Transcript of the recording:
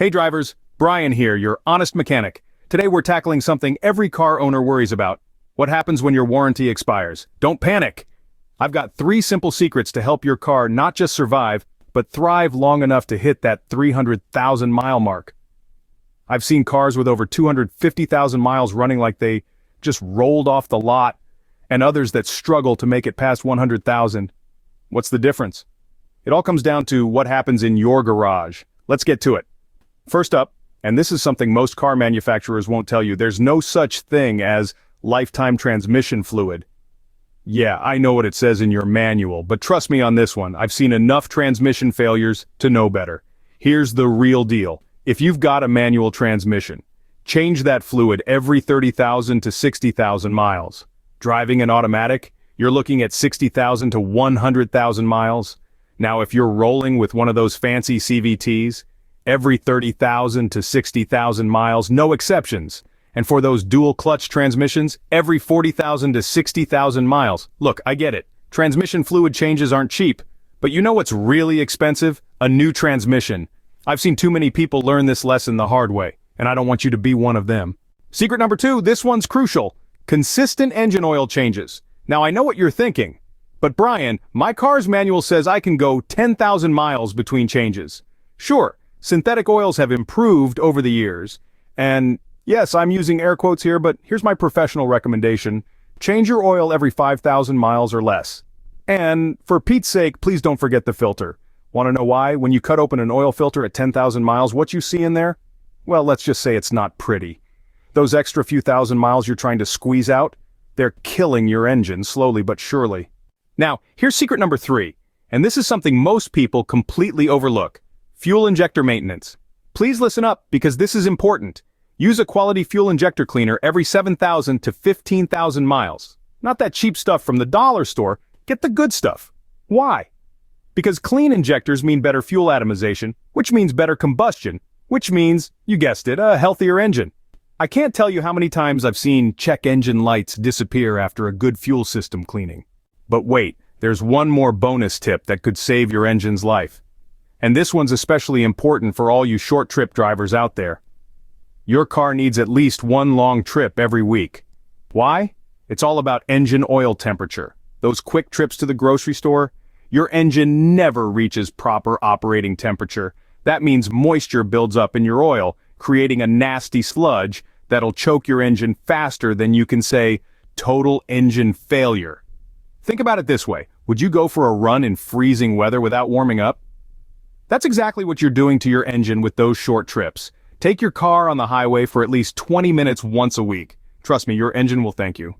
Hey drivers, Brian here, your honest mechanic. Today we're tackling something every car owner worries about. What happens when your warranty expires? Don't panic! I've got 3 simple secrets to help your car not just survive, but thrive long enough to hit that 300,000 mile mark. I've seen cars with over 250,000 miles running like they just rolled off the lot, and others that struggle to make it past 100,000. What's the difference? It all comes down to what happens in your garage. Let's get to it. First up, and this is something most car manufacturers won't tell you, there's no such thing as lifetime transmission fluid. Yeah, I know what it says in your manual, but trust me on this one, I've seen enough transmission failures to know better. Here's the real deal. If you've got a manual transmission, change that fluid every 30,000 to 60,000 miles. Driving an automatic, you're looking at 60,000 to 100,000 miles. Now if you're rolling with one of those fancy CVTs, every 30,000 to 60,000 miles, no exceptions. And for those dual clutch transmissions, every 40,000 to 60,000 miles. Look, I get it. Transmission fluid changes aren't cheap. But you know what's really expensive? A new transmission. I've seen too many people learn this lesson the hard way, and I don't want you to be one of them. Secret number 2, this one's crucial. Consistent engine oil changes. Now I know what you're thinking, but Brian, my car's manual says I can go 10,000 miles between changes. Sure, synthetic oils have improved over the years, and yes, I'm using air quotes here, but here's my professional recommendation. Change your oil every 5,000 miles or less. And for Pete's sake, please don't forget the filter. Want to know why? When you cut open an oil filter at 10,000 miles, what you see in there? Well, let's just say it's not pretty. Those extra few thousand miles you're trying to squeeze out, they're killing your engine slowly but surely. Now, here's secret number 3, and this is something most people completely overlook. Fuel injector maintenance. Please listen up because this is important. Use a quality fuel injector cleaner every 7,000 to 15,000 miles. Not that cheap stuff from the dollar store, get the good stuff. Why? Because clean injectors mean better fuel atomization, which means better combustion, which means, you guessed it, a healthier engine. I can't tell you how many times I've seen check engine lights disappear after a good fuel system cleaning. But wait, there's one more bonus tip that could save your engine's life. And this one's especially important for all you short trip drivers out there. Your car needs at least one long trip every week. Why? It's all about engine oil temperature. Those quick trips to the grocery store, your engine never reaches proper operating temperature. That means moisture builds up in your oil, creating a nasty sludge that'll choke your engine faster than you can say, total engine failure. Think about it this way. Would you go for a run in freezing weather without warming up? That's exactly what you're doing to your engine with those short trips. Take your car on the highway for at least 20 minutes once a week. Trust me, your engine will thank you.